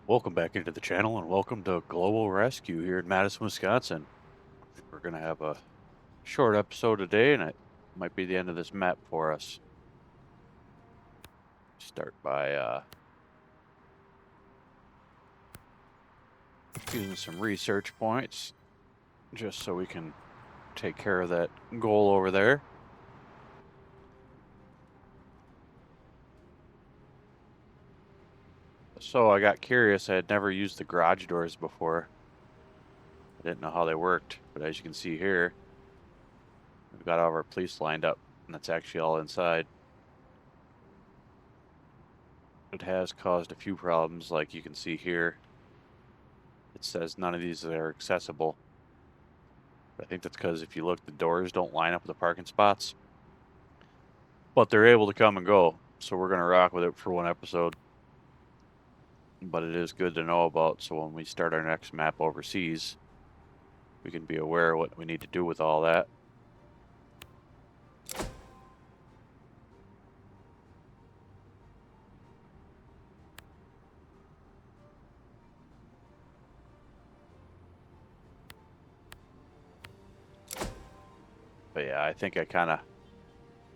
Welcome back into the channel and welcome to Global Rescue here in Madison, Wisconsin. We're going to have a short episode today and it might be the end of this map for us. Start by using some research points just so we can take care of that goal over there. So I got curious, I had never used the garage doors before. I didn't know how they worked, but as you can see here, we've got all of our police lined up and that's actually all inside. It has caused a few problems, like you can see here. It says none of these are accessible. I think that's because if you look, the doors don't line up with the parking spots. But they're able to come and go, so we're going to rock with it for one episode. But it is good to know about, so when we start our next map overseas, we can be aware of what we need to do with all that. But yeah, I think I kind of,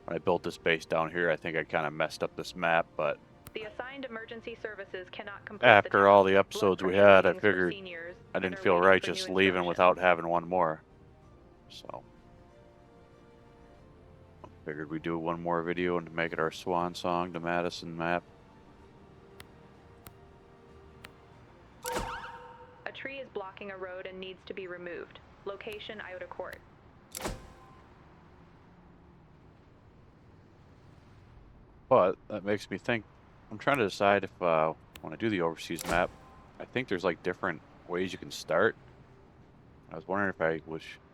when I built this base down here, I think I kind of messed up this map, but The assigned emergency services cannot complete after all the Blood episodes we pressure had, I readings for figured seniors I and didn't are feel waiting right for just new leaving without instructions. having one more. So figured we'd do one more video and make it our swan song to Madison map. A tree is blocking a road and needs to be removed. Location Iota Court. But that makes me think, I'm trying to decide if when I do the overseas map, I think there's like different ways you can start. I was wondering if I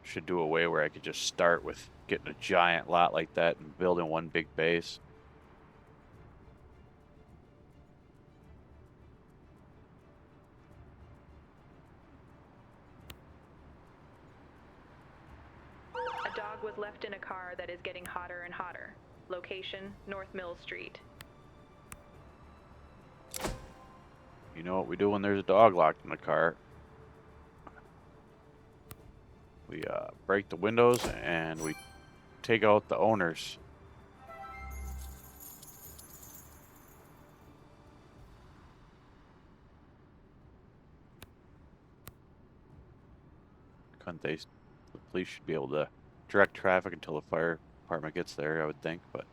should do a way where I could just start with getting a giant lot like that and building one big base. A dog was left in a car that is getting hotter and hotter. Location North Mill Street. You know what we do when there's a dog locked in the car? We break the windows and we take out the owners. Couldn't they? The police should be able to direct traffic until the fire department gets there, I would think, but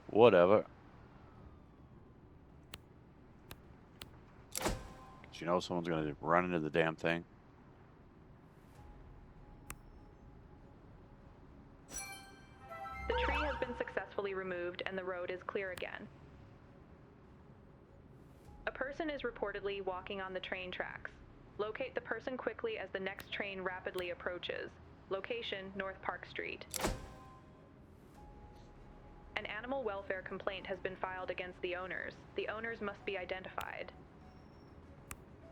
whatever. 'Cause you know someone's gonna run into the damn thing. The tree has been successfully removed and the road is clear again. A person is reportedly walking on the train tracks. Locate the person quickly as the next train rapidly approaches. Location North Park Street. An animal welfare complaint has been filed against the owners. The owners must be identified.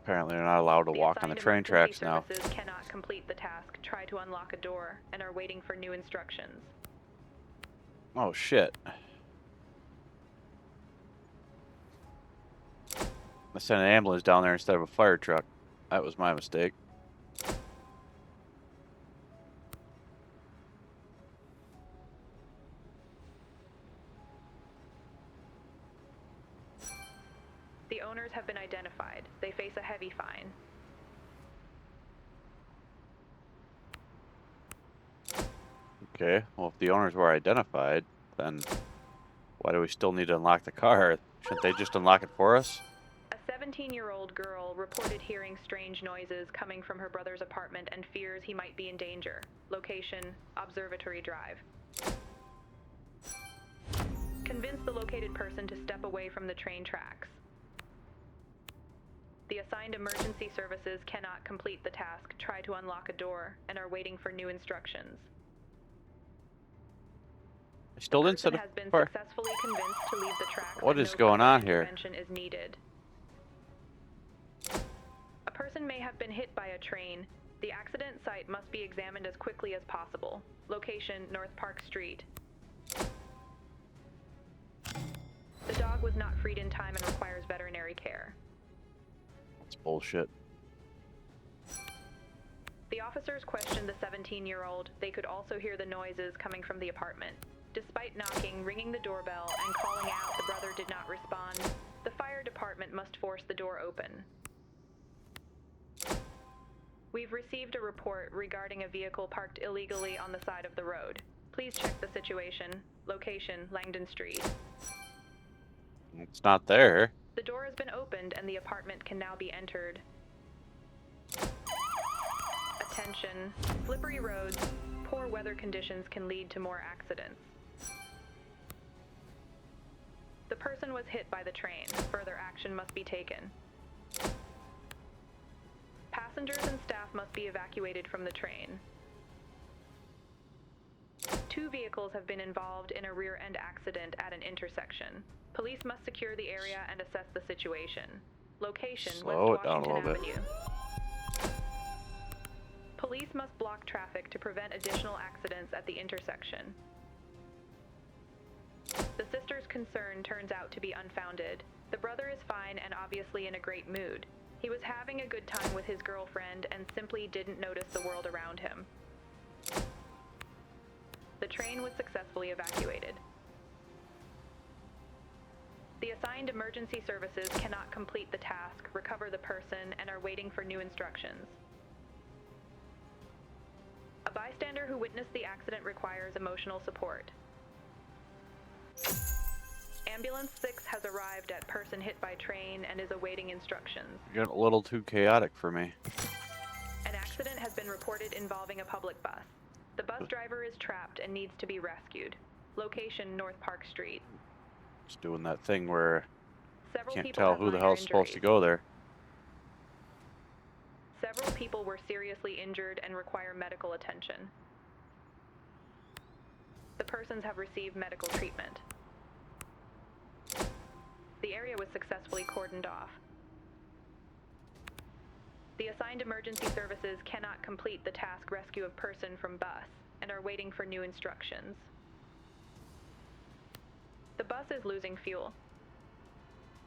Apparently they're not allowed to walk on the train tracks now. The services cannot complete the task. Try to unlock a door and are waiting for new instructions. Oh shit. I sent an ambulance down there instead of a fire truck. That was my mistake. The owners have been identified. They face a heavy fine. Okay, well if the owners were identified, then why do we still need to unlock the car? Shouldn't they just unlock it for us? A 17-year-old girl reported hearing strange noises coming from her brother's apartment and fears he might be in danger. Location, Observatory Drive. Convince the located person to step away from the train tracks. The assigned emergency services cannot complete the task. Try to unlock a door and are waiting for new instructions. I still didn't set The person has been successfully convinced to leave the tracks. What is going on here? Intervention is needed. A person may have been hit by a train. The accident site must be examined as quickly as possible. Location North Park Street. The dog was not freed in time and requires veterinary care. bullshit. The officers questioned the 17-year-old. They could also hear the noises coming from the apartment. Despite knocking, ringing the doorbell, and calling out, the brother did not respond. The fire department must force the door open. We've received a report regarding a vehicle parked illegally on the side of the road. Please check the situation. Location, Langdon Street. It's not there. The door has been opened and the apartment can now be entered. Attention. Slippery roads, poor weather conditions can lead to more accidents. The person was hit by the train. Further action must be taken. Passengers and staff must be evacuated from the train. 2 vehicles have been involved in a rear-end accident at an intersection. Police must secure the area and assess the situation. Location, Slow West it down a Washington little bit. Avenue. Police must block traffic to prevent additional accidents at the intersection. The sister's concern turns out to be unfounded. The brother is fine and obviously in a great mood. He was having a good time with his girlfriend and simply didn't notice the world around him. The train was successfully evacuated. The assigned emergency services cannot complete the task, recover the person, and are waiting for new instructions. A bystander who witnessed the accident requires emotional support. Ambulance 6 has arrived at person hit by train and is awaiting instructions. You're getting a little too chaotic for me. An accident has been reported involving a public bus. The bus driver is trapped and needs to be rescued. Location, North Park Street. Just doing that thing where Several can't people tell have who the minor hell's supposed to injuries. go there. Several people were seriously injured and require medical attention. The persons have received medical treatment. The area was successfully cordoned off. The assigned emergency services cannot complete the task rescue of person from bus and are waiting for new instructions. The bus is losing fuel.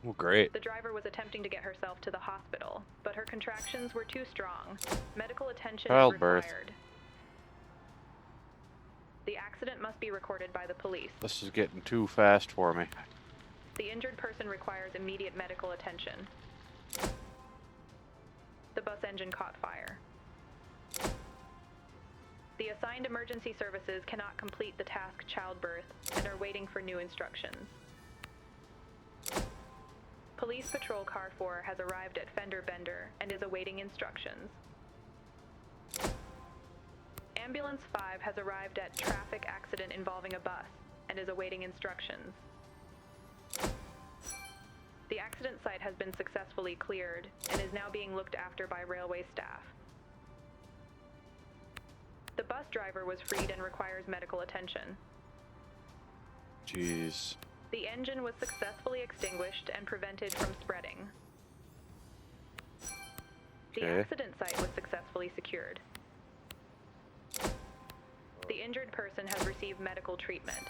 Well, great. The driver was attempting to get herself to the hospital, but her contractions were too strong. Medical attention is Childbirth. required. The accident must be recorded by the police. This is getting too fast for me. The injured person requires immediate medical attention. The bus engine caught fire. The assigned emergency services cannot complete the task childbirth and are waiting for new instructions. Police Patrol Car 4 has arrived at Fender Bender and is awaiting instructions. Ambulance 5 has arrived at traffic accident involving a bus and is awaiting instructions. The accident site has been successfully cleared and is now being looked after by railway staff. The bus driver was freed and requires medical attention. Jeez. The engine was successfully extinguished and prevented from spreading. The Okay. accident site was successfully secured. The injured person has received medical treatment.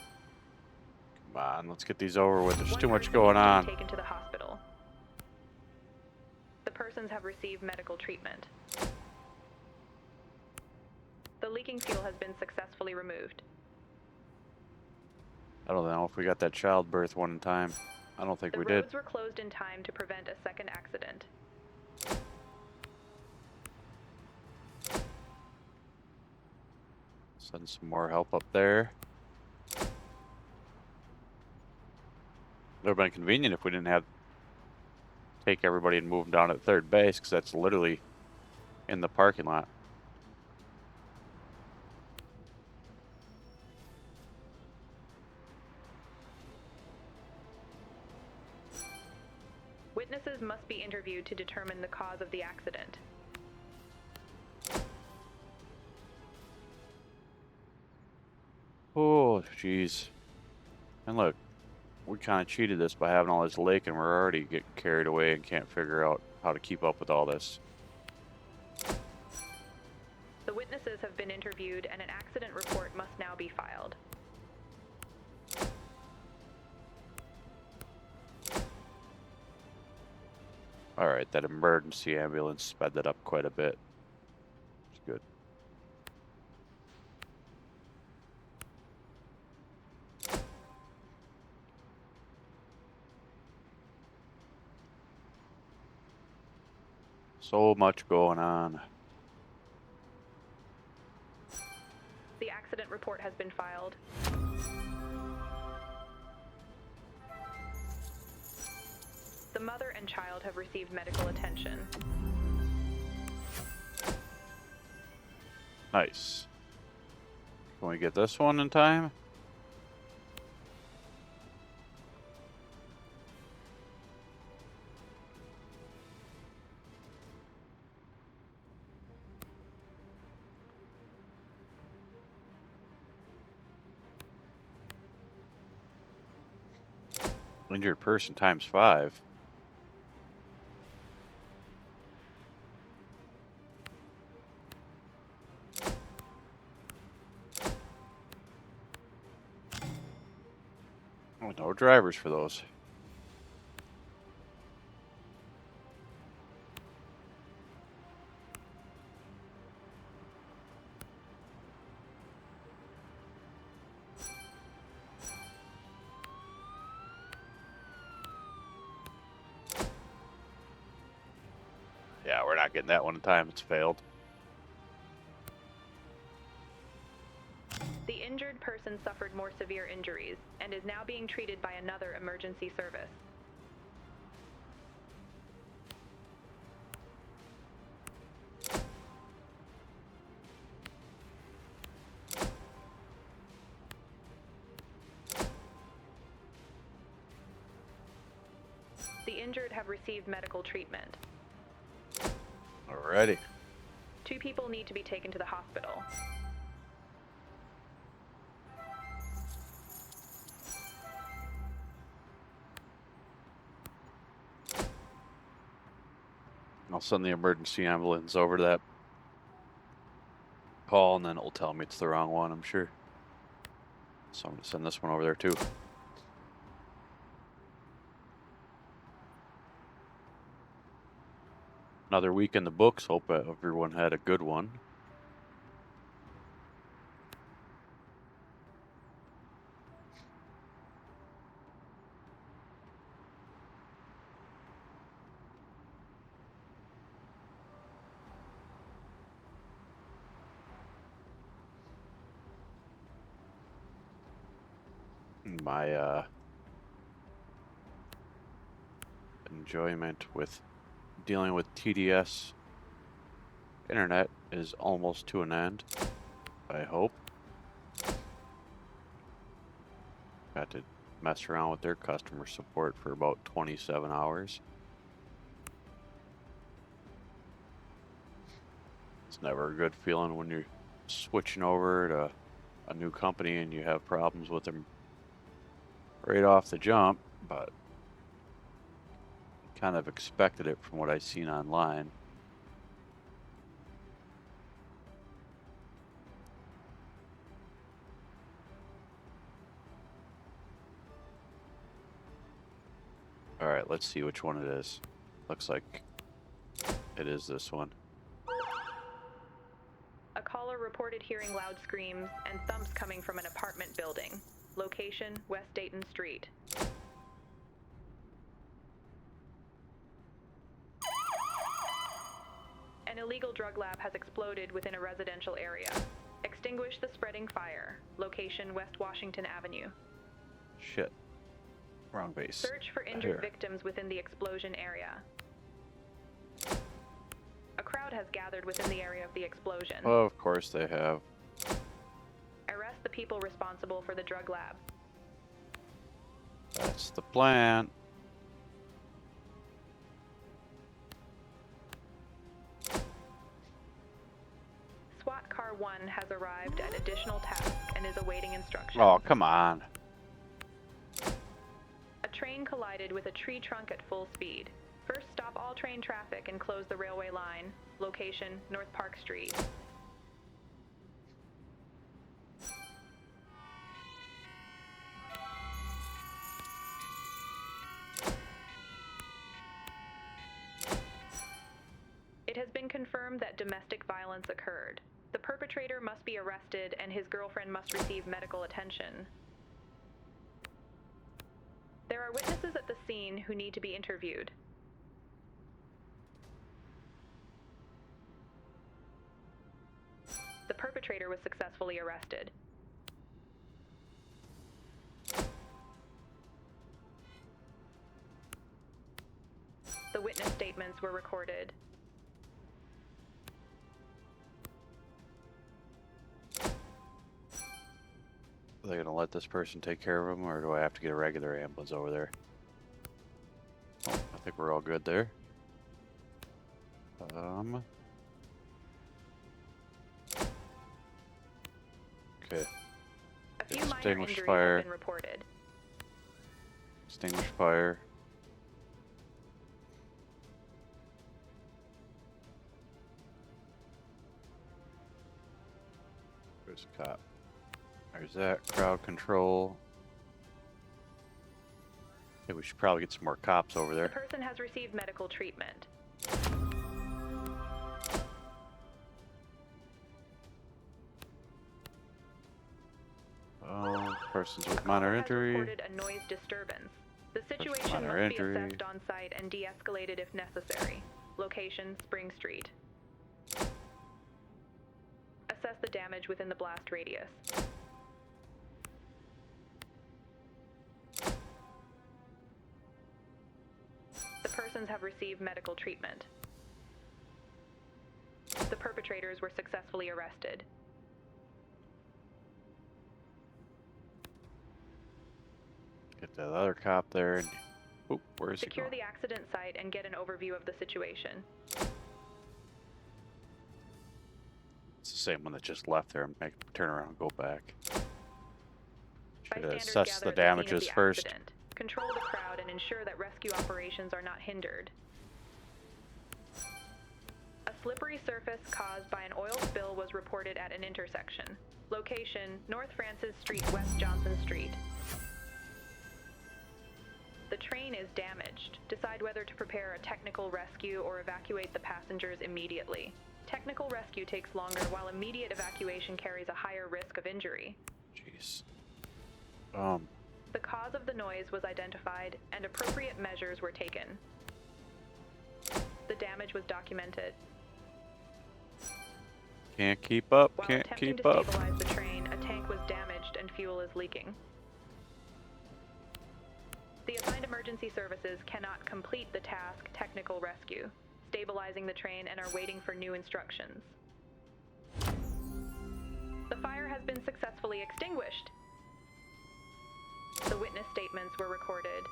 Come on, let's get these over with. There's One too much person going is being on. taken to the hospital. The persons have received medical treatment. The leaking fuel has been successfully removed. I don't know if we got that childbirth one in time. I don't think The we did. roads were closed in time to prevent a second accident. Send some more help up there. It would have been convenient if we didn't have take everybody and move them down at third base, because that's literally in the parking lot. Witnesses must be interviewed to determine the cause of the accident. Oh, jeez. And look, we kind of cheated this by having all this lake, and we're already getting carried away and can't figure out how to keep up with all this. The witnesses have been interviewed and an accident report must now be filed. Alright, that emergency ambulance sped that up quite a bit. It's good. So much going on. The accident report has been filed. The mother and child have received medical attention. Nice. Can we get this one in time? Injured person times 5. Oh, no drivers for those. Yeah, we're not getting that one in time. It's failed. The injured person suffered more severe injuries and is now being treated by another emergency service. The injured have received medical treatment. Alrighty. 2 people need to be taken to the hospital. I'll send the emergency ambulance over to that call, and then it'll tell me it's the wrong one, I'm sure. So I'm going to send this one over there too. Another week in the books. Hope everyone had a good one. My enjoyment with dealing with TDS internet is almost to an end, I hope. Got to mess around with their customer support for about 27 hours. It's never a good feeling when you're switching over to a new company and you have problems with them right off the jump, but kind of expected it from what I've seen online. Alright, let's see which one it is. Looks like it is this one. A caller reported hearing loud screams and thumps coming from an apartment building. Location, West Dayton Street. An illegal drug lab has exploded within a residential area. Extinguish the spreading fire. Location, West Washington Avenue. Shit. Wrong base. Search for injured Here. victims within the explosion area. A crowd has gathered within the area of the explosion. Oh, of course they have. Arrest the people responsible for the drug lab. That's the plan. SWAT Car 1 has arrived at additional task and is awaiting instructions. Oh, come on. A train collided with a tree trunk at full speed. First, stop all train traffic and close the railway line. Location, North Park Street. has been confirmed that domestic violence occurred. The perpetrator must be arrested and his girlfriend must receive medical attention. There are witnesses at the scene who need to be interviewed. The perpetrator was successfully arrested. The witness statements were recorded. Are they gonna let this person take care of him, or do I have to get a regular ambulance over there? Oh, I think we're all good there. Okay. A few minor Extinguish injuries fire. have been reported. Extinguish fire. There's a cop. There's that. Crowd control. I think we should probably get some more cops over The there. person has received medical treatment. Persons with A minor caller has injury. reported a noise disturbance. The situation minor must injury. be assessed on site and de-escalated if necessary. Location, Spring Street. Assess the damage within the blast radius. The persons have received medical treatment. The perpetrators were successfully arrested. Get that other cop there and... Oop, where's he Secure going? the accident site and get an overview of the situation. It's the same one that just left there and make turn around and go back. Should Bystanders assess gather the at scene of damages the first. accident. Control the crowd and ensure that rescue operations are not hindered. A slippery surface caused by an oil spill was reported at an intersection. Location, North Francis Street, West Johnson Street. The train is damaged. Decide whether to prepare a technical rescue or evacuate the passengers immediately. Technical rescue takes longer, while immediate evacuation carries a higher risk of injury. Jeez. The cause of the noise was identified and appropriate measures were taken. The damage was documented. Can't keep up. While Can't attempting keep to up. stabilize the train, a tank was damaged and fuel is leaking. The assigned emergency services cannot complete the task technical rescue, stabilizing the train, and are waiting for new instructions. The fire has been successfully extinguished. The witness statements were recorded.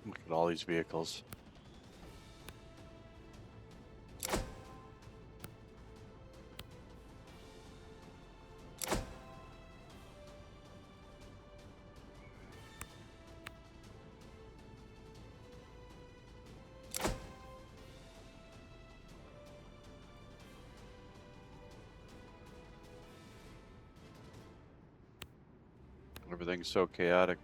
Look at all these vehicles. Everything's so chaotic.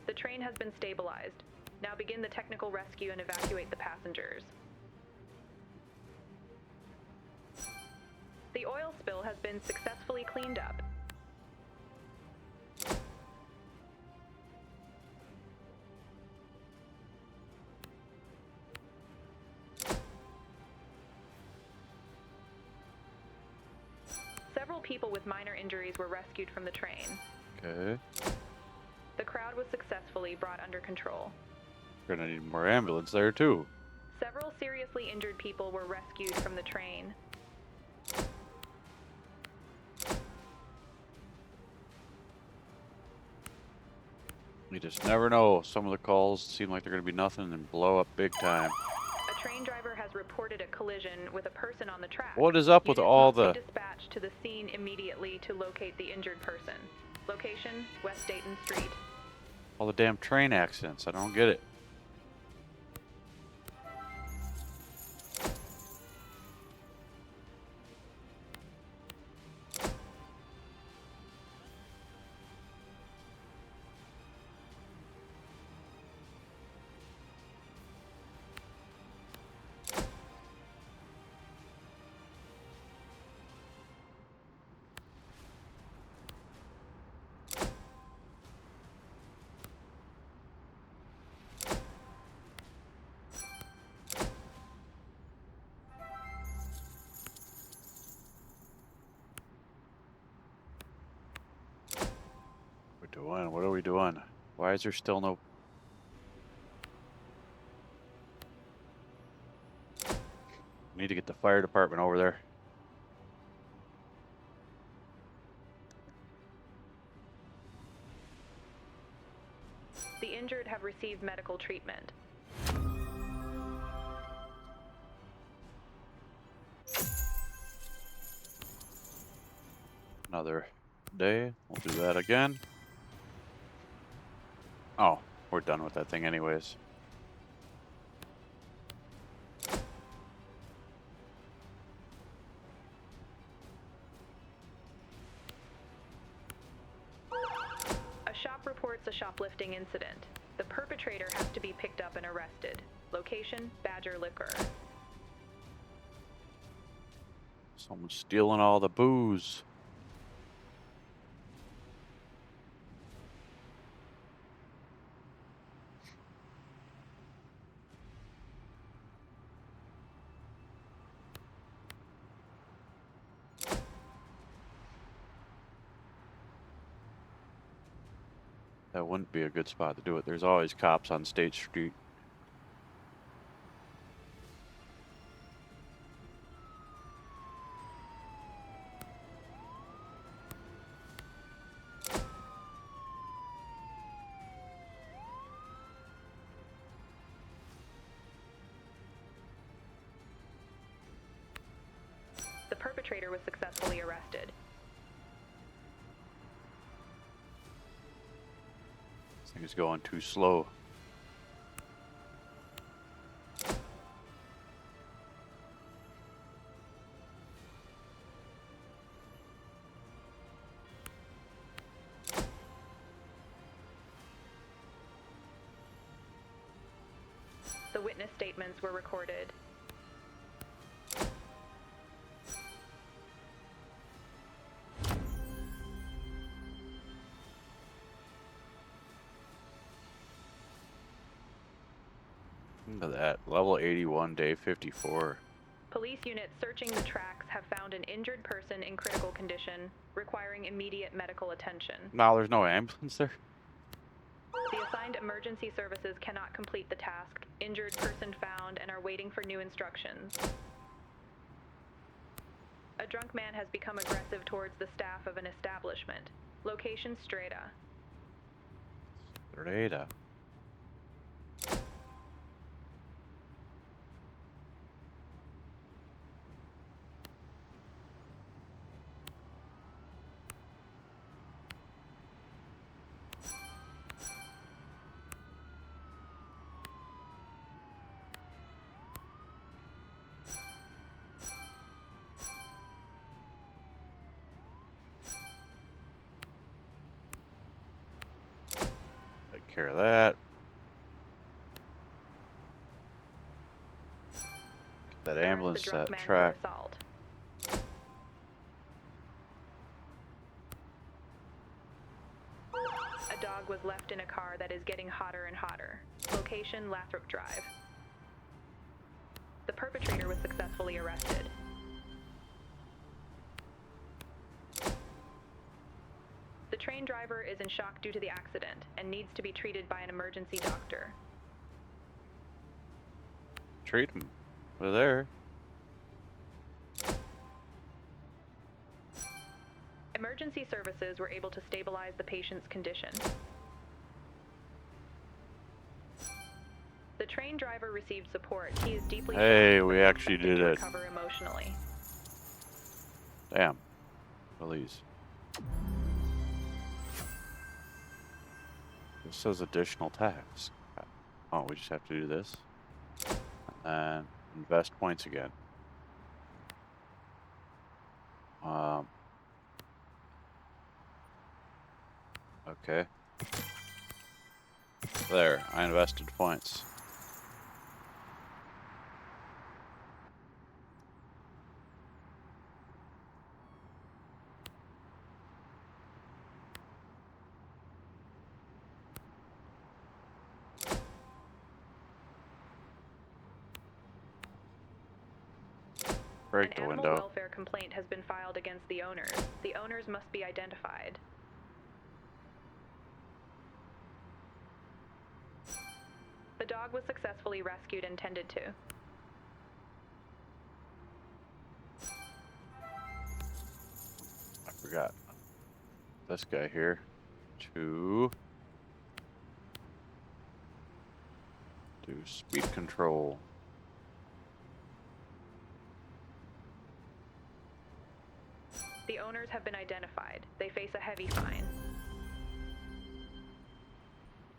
The train has been stabilized. Now begin the technical rescue and evacuate the passengers. The oil spill has been successfully cleaned up. Several people with minor injuries were rescued from the train. Okay. The crowd was successfully brought under control. We're gonna need more ambulance there too. Several seriously injured people were rescued from the train. You just never know. Some of the calls seem like they're gonna be nothing and blow up big time. A train driver has reported a collision with a person on the track. What is up with Units all must the... be dispatched to the scene immediately to locate the injured person. Location, West Dayton Street. All the damn train accidents. I don't get it. Doing? What are we doing? Why is there still no... We need to get the fire department over there. The injured have received medical treatment. Another day. We'll do that again. Oh, we're done with that thing anyways. A shop reports a shoplifting incident. The perpetrator has to be picked up and arrested. Location, Badger Liquor. Someone's stealing all the booze. That wouldn't be a good spot to do it. There's always cops on State Street. The perpetrator was successfully arrested. This thing is going too slow. The witness statements were recorded. Look at that. Level 81, day 54. Police units searching the tracks have found an injured person in critical condition, requiring immediate medical attention. No, there's no ambulance there. The assigned emergency services cannot complete the task. Injured person found and are waiting for new instructions. A drunk man has become aggressive towards the staff of an establishment. Location, Strata. Straight. Take care of that. Get that ambulance The drunk that man for track. assault. A dog was left in a car that is getting hotter and hotter. Location, Lathrop Drive. The perpetrator was successfully arrested. The train driver is in shock due to the accident and needs to be treated by an emergency doctor. Treat them. They're there. Emergency services were able to stabilize the patient's condition. The train driver received support. He is deeply Hey, shocked, but we is actually expected did to it. recover emotionally. Damn. Police. This says additional tax. Oh, we just have to do this. And invest points again. Okay. There, I invested points. Break the An window. animal welfare complaint has been filed against the owners. The owners must be identified. The dog was successfully rescued and tended to. I forgot this guy here to do speed control. The owners have been identified. They face a heavy fine.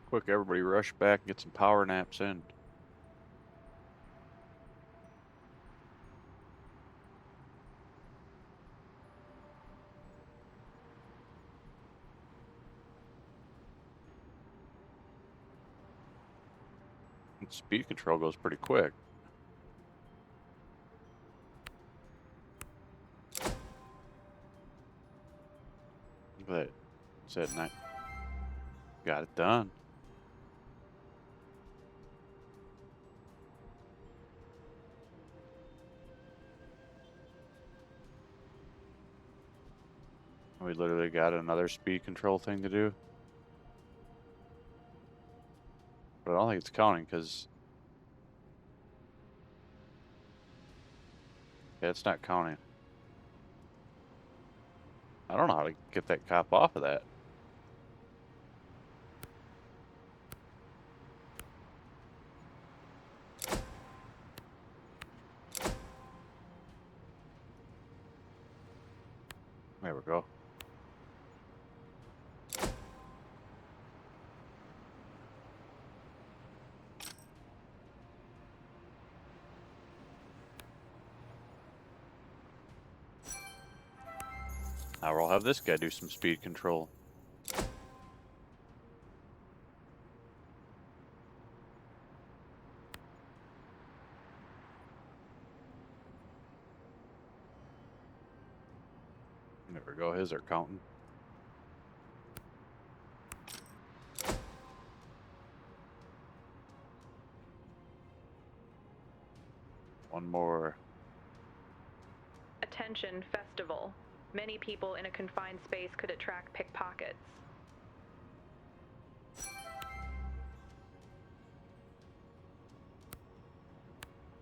Quick, everybody rush back and get some power naps in. Speed control goes pretty quick. Look at that. Said night. Got it done. We literally got another speed control thing to do. But I don't think it's counting because... yeah, it's not counting. I don't know how to get that cop off of that. There we go. Now we'll have this guy do some speed control. There we go, his are counting. One more. Attention, festival. Many people in a confined space could attract pickpockets.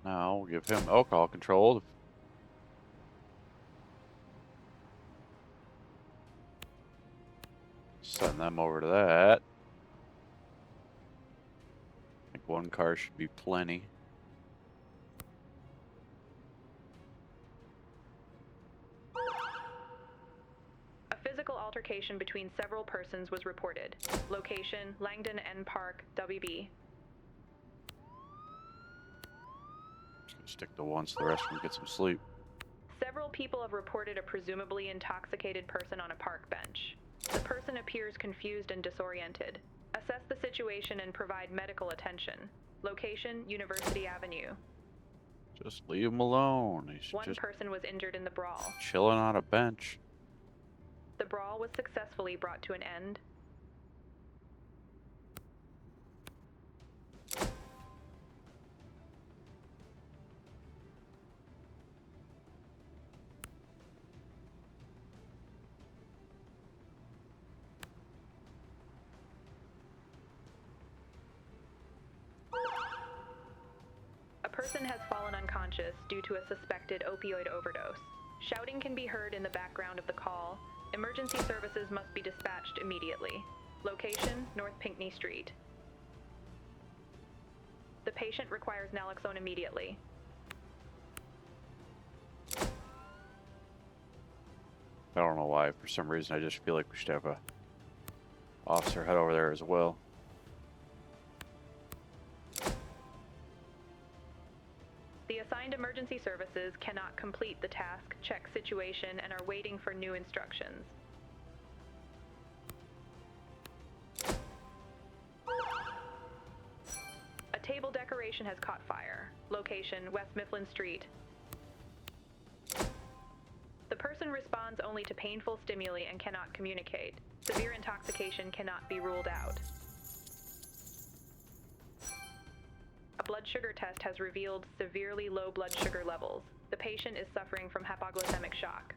Now we'll give him alcohol control. Send them over to that. I think one car should be plenty. A physical altercation between several persons was reported. Location, Langdon N Park, WB. Just gonna stick to one so the rest of them get some sleep. Several people have reported a presumably intoxicated person on a park bench. The person appears confused and disoriented. Assess the situation and provide medical attention. Location, University Avenue. Just leave him alone. He's One just person was injured in the brawl. chilling on a bench. The brawl was successfully brought to an end. A person has fallen unconscious due to a suspected opioid overdose. Shouting can be heard in the background of the call. Emergency services must be dispatched immediately. Location, North Pinckney Street. The patient requires naloxone immediately. I don't know why. For some reason, I just feel like we should have a officer head over there as well. Assigned emergency services cannot complete the task, check situation, and are waiting for new instructions. A table decoration has caught fire. Location, West Mifflin Street. The person responds only to painful stimuli and cannot communicate. Severe intoxication cannot be ruled out. A blood sugar test has revealed severely low blood sugar levels. The patient is suffering from hypoglycemic shock.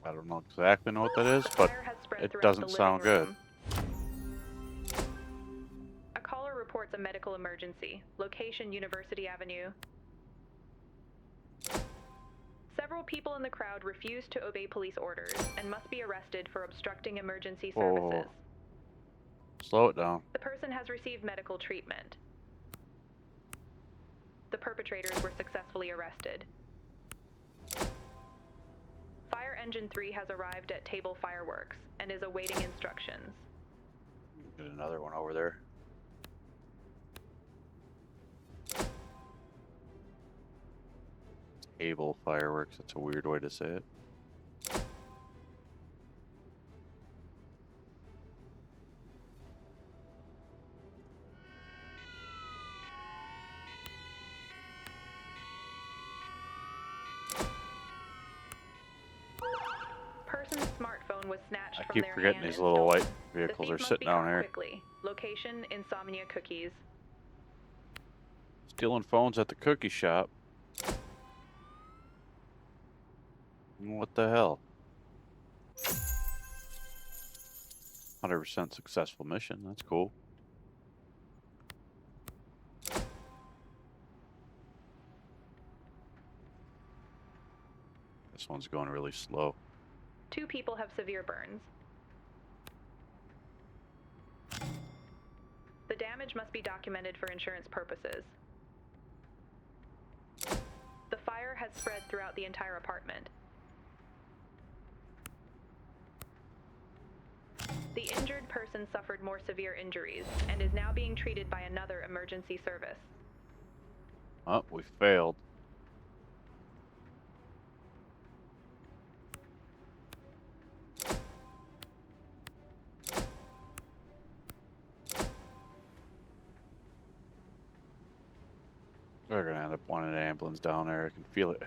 I don't know exactly what that is, The but fire has spread it throughout doesn't the sound living good. room. A caller reports a medical emergency. Location, University Avenue. Several people in the crowd refuse to obey police orders and must be arrested for obstructing emergency Whoa. services. Slow it down. The person has received medical treatment. The perpetrators were successfully arrested. Fire Engine 3 has arrived at Table Fireworks and is awaiting instructions. Get another one over there. Table fireworks. That's a weird way to say it. Person's smartphone was snatched I from keep their forgetting hand these and little stolen. white vehicles The are thief must sitting be down caught here. quickly. Location, Insomnia Cookies. Stealing phones at the cookie shop. What the hell? 100% successful mission. That's cool. This one's going really slow. 2 people have severe burns. The damage must be documented for insurance purposes. The fire has spread throughout the entire apartment. The injured person suffered more severe injuries and is now being treated by another emergency service. Oh, we failed. We're gonna end up wanting an ambulance down there. I can feel it.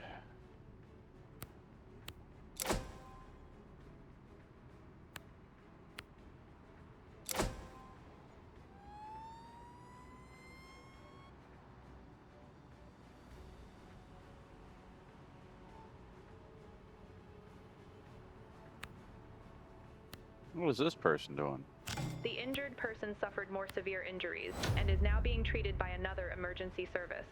What is this person doing? The injured person suffered more severe injuries and is now being treated by another emergency service.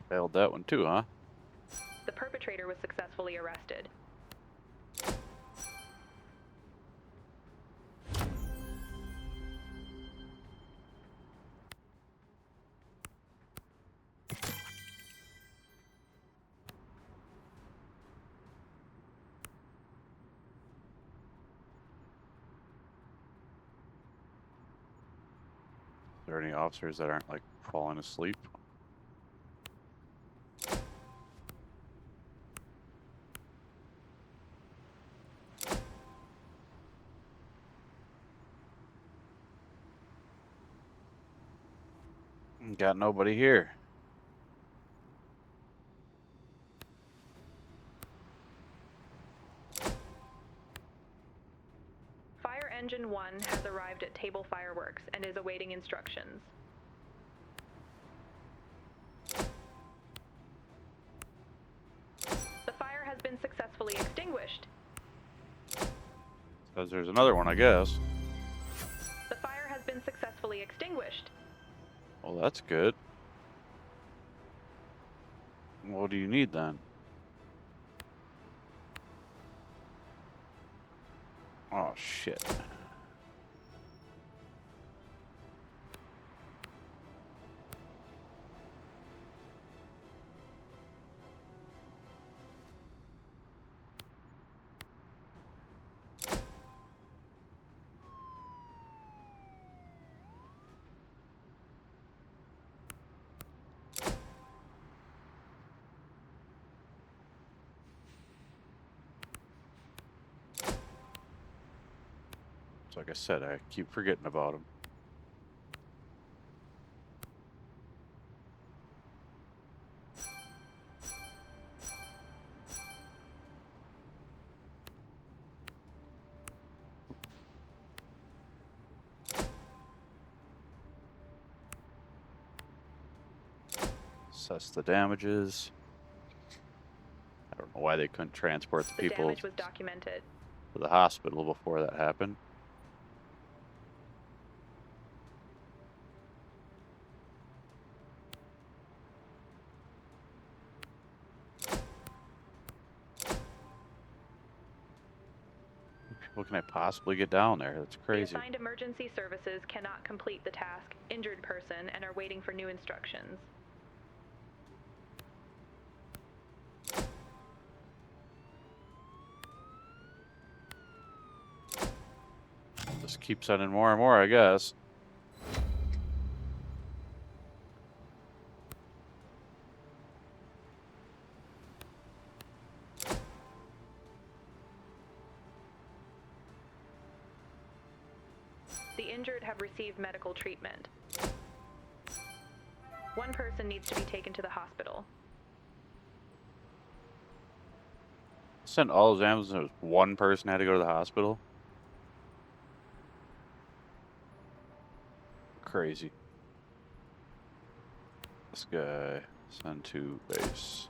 Failed that one too, huh? The perpetrator was successfully arrested. Are there any officers that aren't like falling asleep? Got nobody here. Fire Engine 1 has arrived at Table Fireworks and is awaiting instructions. The fire has been successfully extinguished. Because there's another one, I guess. The fire has been successfully extinguished. Well, that's good. What do you need then? Oh, shit. Like I said, I keep forgetting about him. Assess the damages. I don't know why they couldn't transport the The people damage was documented. to the hospital before that happened. What can I possibly get down there? That's crazy. The assigned emergency services cannot complete the task, injured person, and are waiting for new instructions. Just keep sending more and more, I guess. The injured have received medical treatment. One person needs to be taken to the hospital. Sent all those ambulances. One person had to go to the hospital. Crazy. This guy. Send to base.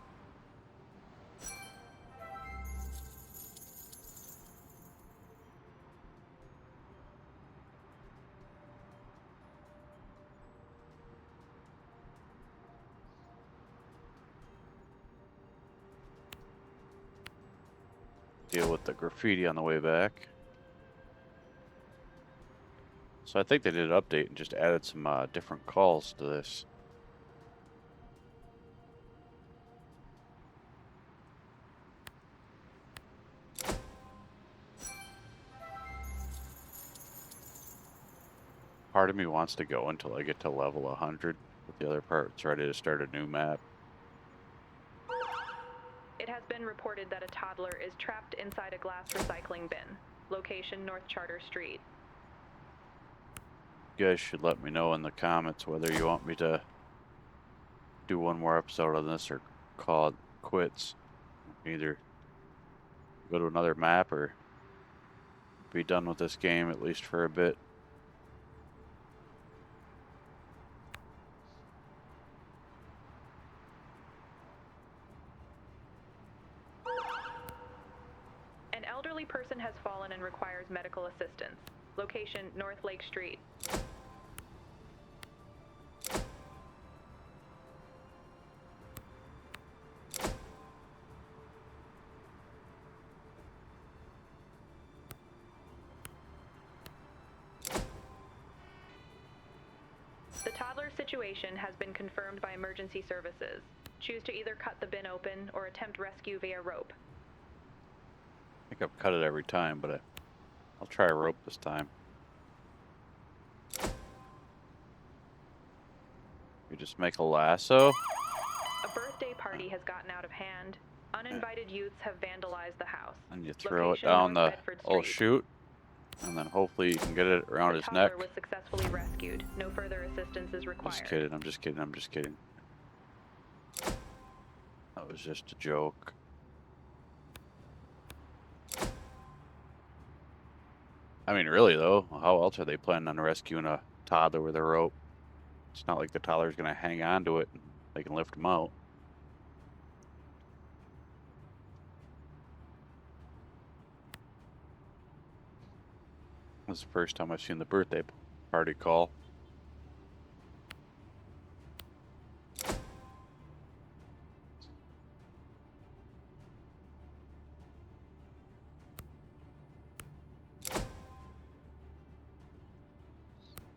Deal with the graffiti on the way back. So I think they did an update and just added some different calls to this. Part of me wants to go until I get to level 100, but the other part's ready to start a new map. It has been reported that a toddler is trapped inside a glass recycling bin. Location North Charter Street. You guys should let me know in the comments whether you want me to do one more episode on this or call it quits. Either go to another map or be done with this game at least for a bit. An elderly person has fallen and requires medical assistance. Location North Lake Street. The toddler situation has been confirmed by emergency services. Choose to either cut the bin open or attempt rescue via rope. I think I've cut it every time, but I'll try a rope this time. You just make a lasso. A birthday party has gotten out of hand. Uninvited youths have vandalized the house. And you throw Location it down North the Bedford old Street. chute. And then hopefully you can get it around The his toddler neck. was successfully rescued. No further assistance is I'm required. just kidding, I'm just kidding, I'm just kidding. That was just a joke. I mean, really though, how else are they planning on rescuing a toddler with a rope? It's not like the toddler's gonna hang on to it and they can lift him out. This is the first time I've seen the birthday party call.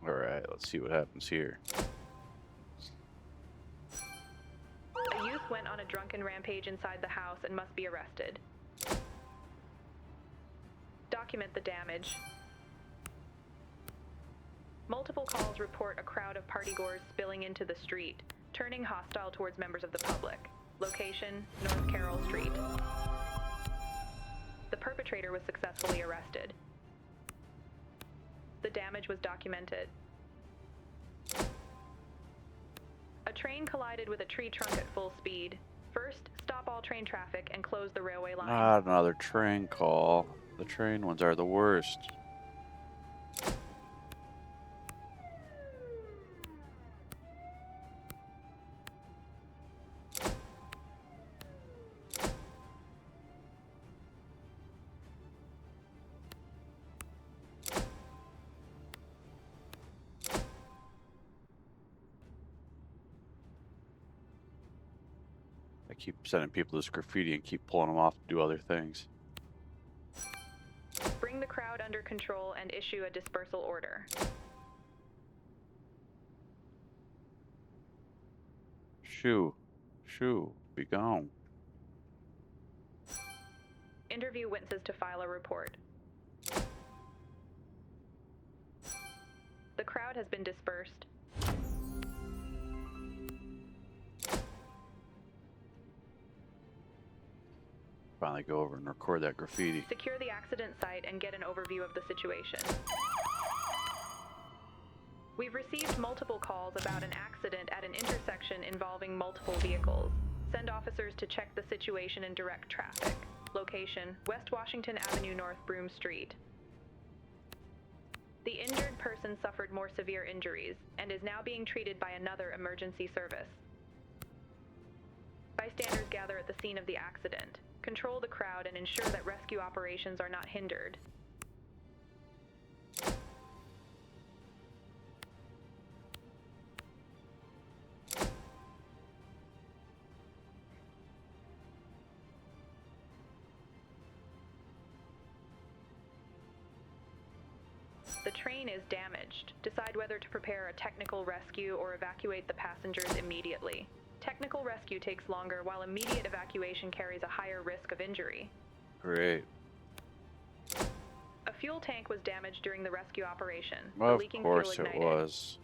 Alright, let's see what happens here. A youth went on a drunken rampage inside the house and must be arrested. Document the damage. Multiple calls report a crowd of partygoers spilling into the street, turning hostile towards members of the public. Location, North Carroll Street. The perpetrator was successfully arrested. The damage was documented. A train collided with a tree trunk at full speed. First, stop all train traffic and close the railway line. Not another train call. The train ones are the worst. I keep sending people this graffiti and keep pulling them off to do other things. Bring the crowd under control and issue a dispersal order. Shoo. Shoo. Be gone. Interview witnesses to file a report. The crowd has been dispersed. Finally go over and record that graffiti. Secure the accident site and get an overview of the situation. We've received multiple calls about an accident at an intersection involving multiple vehicles. Send officers to check the situation and direct traffic. Location, West Washington Avenue North Broome Street. The injured person suffered more severe injuries and is now being treated by another emergency service. Bystanders gather at the scene of the accident. Control the crowd and ensure that rescue operations are not hindered. The train is damaged. Decide whether to prepare a technical rescue or evacuate the passengers immediately. Technical rescue takes longer, while immediate evacuation carries a higher risk of injury. Great. A fuel tank was damaged during the rescue operation. The Of leaking course fuel it ignited. was.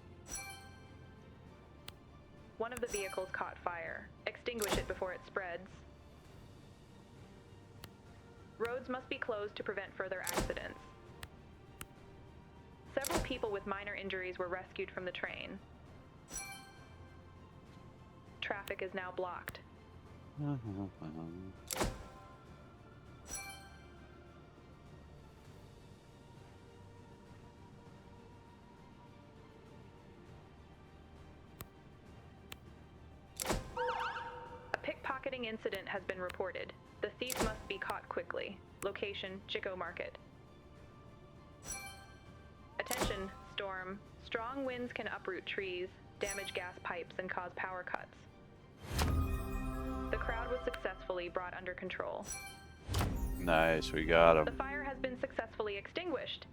One of the vehicles caught fire. Extinguish it before it spreads. Roads must be closed to prevent further accidents. Several people with minor injuries were rescued from the train. Traffic is now blocked. A pickpocketing incident has been reported. The thief must be caught quickly. Location, Chico Market. Attention, storm. Strong winds can uproot trees, damage gas pipes, and cause power cuts. The crowd was successfully brought under control. Nice, we got The him. fire has been successfully extinguished.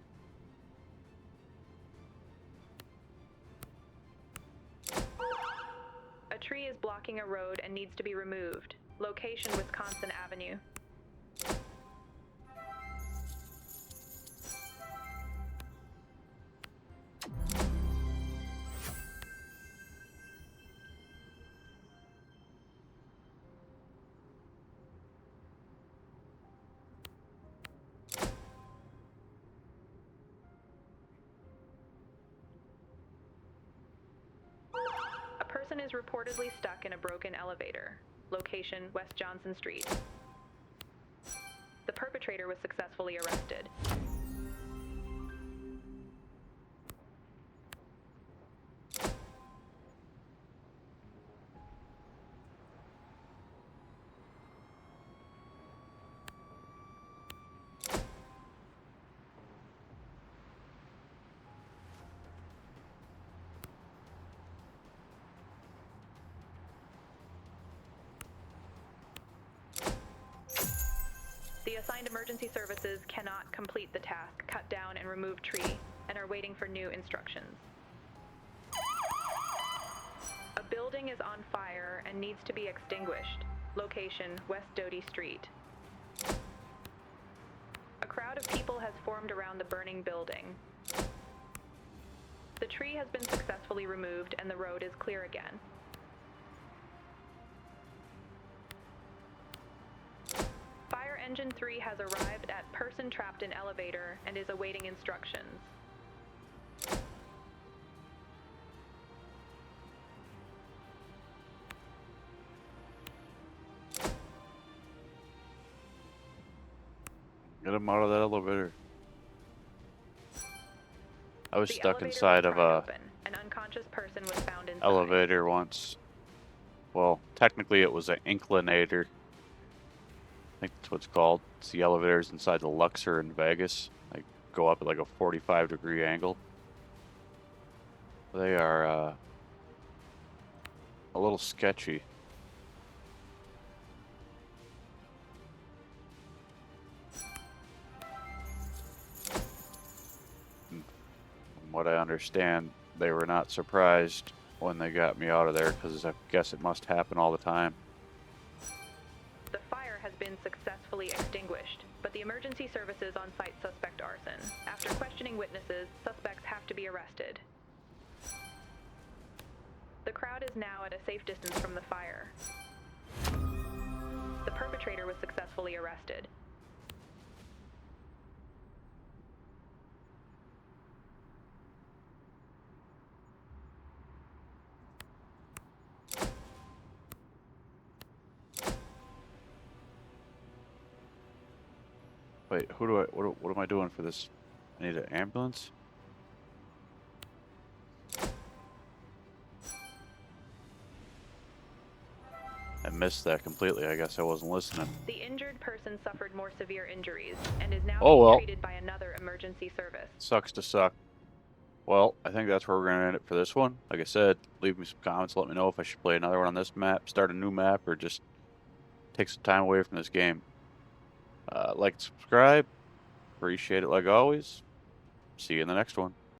A tree is blocking a road and needs to be removed. Location, Wisconsin Avenue. A person is reportedly stuck in a broken elevator. Location, West Johnson Street. The perpetrator was successfully arrested. The assigned emergency services cannot complete the task, cut down and remove tree, and are waiting for new instructions. A building is on fire and needs to be extinguished. Location, West Doty Street. A crowd of people has formed around the burning building. The tree has been successfully removed and the road is clear again. Fire Engine 3 has arrived at person trapped in elevator and is awaiting instructions. Get him out of that elevator. I was The stuck elevator inside was of pried a open. An unconscious person was found inside. elevator once. Well, technically it was an inclinator. I think that's what it's called. It's the elevators inside the Luxor in Vegas. They go up at like a 45-degree angle. They are a little sketchy. From what I understand, they were not surprised when they got me out of there because I guess it must happen all the time. The fire has been successfully extinguished, but the emergency services on site suspect arson. After questioning witnesses, suspects have to be arrested. The crowd is now at a safe distance from the fire. The perpetrator was successfully arrested. Wait, what am I doing for this? I need an ambulance? I missed that completely. I guess I wasn't listening. The injured person suffered more severe injuries and is now Oh, being well. treated by another emergency service. Sucks to suck. Well, I think that's where we're going to end it for this one. Like I said, leave me some comments. Let me know if I should play another one on this map, start a new map, or just take some time away from this game. Like and subscribe. Appreciate it like always. See you in the next one.